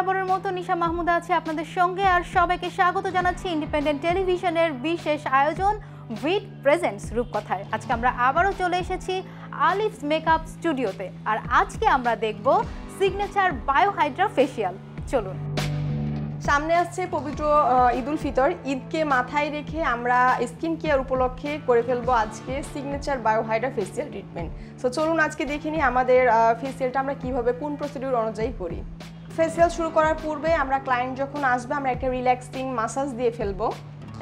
বরাবরের মতো নিশা মাহমুদা আছে আপনাদের সঙ্গে আর সবাইকে স্বাগত জানাচ্ছি ইন্ডিপেন্ডেন্ট টেলিভিশনের বিশেষ আয়োজন ভিট প্রেজেন্টস রূপকথায়। আজকে আমরা আবারও চলে এসেছি আলিফস মেকআপ স্টুডিওতে আর আজকে আমরা দেখব সিগনেচার বায়োহাইড্রা ফেসিয়াল। চলুন। সামনে আসছে পবিত্র ঈদুল ফিতর, ঈদকে মাথায় রেখে আমরা স্কিন কেয়ার উপলক্ষে করে ফেলবো আজকে signature Biohydra facial treatment. So চলুন আজকে দেখে নিই আমাদের ফেসিয়ালটা আমরা কিভাবে কোন প্রসিডিউর অনুযায়ী করি। ফেসিয়াল শুরু করার পূর্বে আমরা ক্লায়েন্ট যখন আসবে আমরা একটা রিল্যাক্সিং মাসাজ দিয়ে ফেলবো।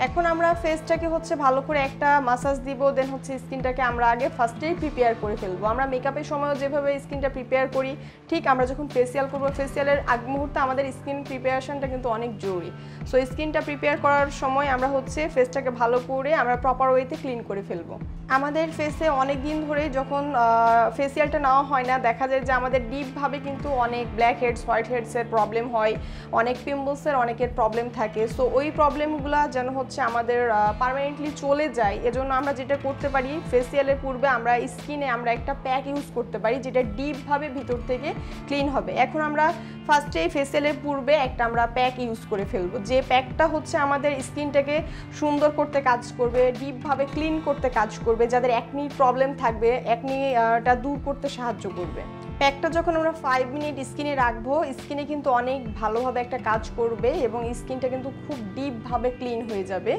এখন আমরা ফেসটাকে ভালো করে একটা মাসাজ দিব, দেন স্কিনটাকে আমরা আগে ফার্স্টেই প্রিপেয়ার করে ফেলবো। আমরা মেকআপের সময়ও যেভাবে স্কিনটা প্রিপেয়ার করি ঠিক আমরা যখন ফেসিয়াল করবো ফেসিয়ালের আগ মুহূর্তে আমাদের স্কিন প্রিপারেশনটা কিন্তু অনেক জরুরি। সো স্কিনটা প্রিপেয়ার করার সময় আমরা ফেসটাকে ভালো করে আমরা প্রপার ওয়েতে ক্লিন করে ফেলবো। আমাদের ফেসে অনেক দিন ধরে যখন ফেসিয়ালটা নেওয়া হয় না দেখা যায় যে আমাদের ডিপভাবে কিন্তু অনেক ব্ল্যাক হেডস হোয়াইট হেডসের প্রবলেম হয়, অনেক পিম্পলসের অনেকের প্রবলেম থাকে। সো ওই প্রবলেমগুলো যেন আমাদের পার্মানেন্টলি চলে যায় এজন্য আমরা যেটা করতে পারি ফেসিয়ালের পূর্বে আমরা স্কিনে আমরা একটা প্যাক ইউজ করতে পারি যেটা ডিপভাবে ভিতর থেকে ক্লিন হবে। এখন আমরা ফার্স্টে ফেসিয়ালের পূর্বে একটা আমরা প্যাক ইউজ করে ফেলবো, যে প্যাকটা আমাদের স্কিনটাকে সুন্দর করতে কাজ করবে, ডিপভাবে ক্লিন করতে কাজ করবে, যাদের অ্যাকনি প্রবলেম থাকবে অ্যাকনিটা দূর করতে সাহায্য করবে। প্যাকটা যখন আমরা 5 মিনিট স্কিনে রাখবো স্কিনে কিন্তু অনেক ভালোভাবে একটা কাজ করবে এবং স্কিনটা কিন্তু খুব ডিপভাবে ক্লিন হয়ে যাবে।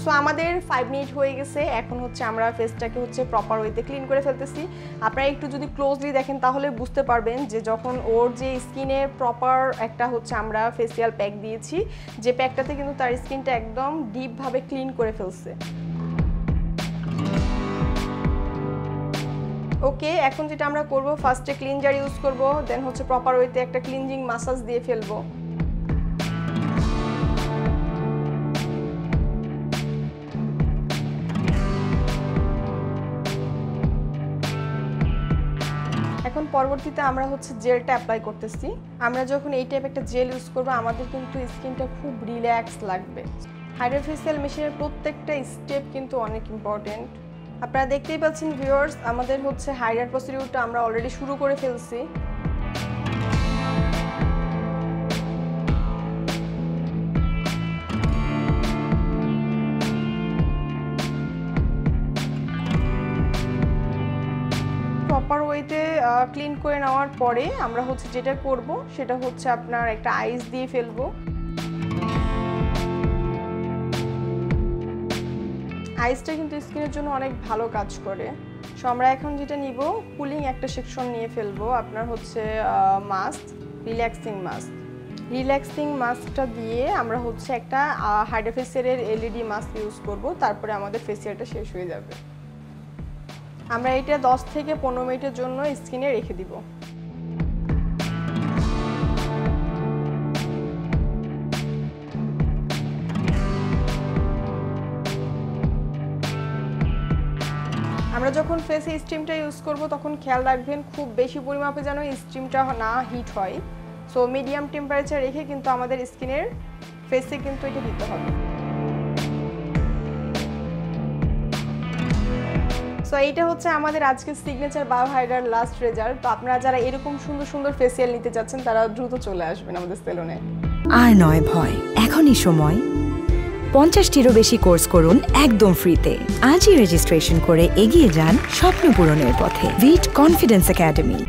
সো আমাদের 5 মিনিট হয়ে গেছে। এখন আমরা ফেসটাকে প্রপার ওয়েতে ক্লিন করে ফেলতেছি। আপনারা একটু যদি ক্লোজলি দেখেন তাহলে বুঝতে পারবেন যে যখন ওর যে স্কিনে প্রপার একটা আমরা ফেসিয়াল প্যাক দিয়েছি যে প্যাকটাতে কিন্তু তার স্কিনটা একদম ডিপভাবে ক্লিন করে ফেলছে। ওকে, এখন যেটা আমরা করব ফার্স্টে ক্লিনজার ইউজ করব, দেন প্রপার ওয়েতে একটা ক্লিনজিং মাসাজ দিয়ে ফেলবো। এখন পরবর্তীতে আমরা জেলটা অ্যাপ্লাই করতেছি। আমরা যখন এই টাইপ একটা জেল ইউজ করবো আমাদের কিন্তু স্কিনটা খুব রিল্যাক্স লাগবে। হাইড্রা ফেসিয়াল মেশিনের প্রত্যেকটা স্টেপ কিন্তু অনেক ইম্পর্টেন্ট। আপনারা দেখতেই পাচ্ছেন ভিউয়ার্স আমাদের হাইড্রার প্রসিডিউরটা আমরা অলরেডি শুরু করে ফেলছি। প্রপার ওয়েতে ক্লিন করে নেওয়ার পরে আমরা যেটা করব সেটা আপনার একটা আইস দিয়ে ফেলবো। আইসটা কিন্তু স্কিনের জন্য অনেক ভালো কাজ করে। সো আমরা এখন যেটা নিব কুলিং একটা সেকশন নিয়ে ফেলবো। আপনার মাস্ক, রিল্যাক্সিং মাস্কটা দিয়ে আমরা একটা হাইড্রা ফেসিয়ালের এলইডি মাস্ক ইউজ করব, তারপরে আমাদের ফেসিয়ালটা শেষ হয়ে যাবে। আমরা এটা 10 থেকে 15 মিনিটের জন্য স্কিনে রেখে দিব। আমরা যখন ফেসে স্টিমটা ইউজ করব তখন খেয়াল রাখবেন খুব বেশি পরিমাপে যেন স্টিমটা না হিট হয়। সো মিডিয়াম টেম্পারেচার রেখে কিন্তু আমাদের স্কিনের ফেসে কিন্তু এটা দিতে হবে। সো এইটা আমাদের আজকে সিগনেচার বায়োহাইড্রার লাস্ট রেজাল্ট। তো আপনারা যারা এরকম সুন্দর সুন্দর ফেসিয়াল নিতে চাচ্ছেন তারা দ্রুত চলে আসবেন আমাদের সেলুনে। আর নয় ভয়, এখনই সময়। 50টিরও বেশি কোর্স করুন একদম ফ্রিতে। আজই রেজিস্ট্রেশন করে এগিয়ে যান স্বপ্ন পূরণের পথে। ভিট কনফিডেন্স একাডেমি।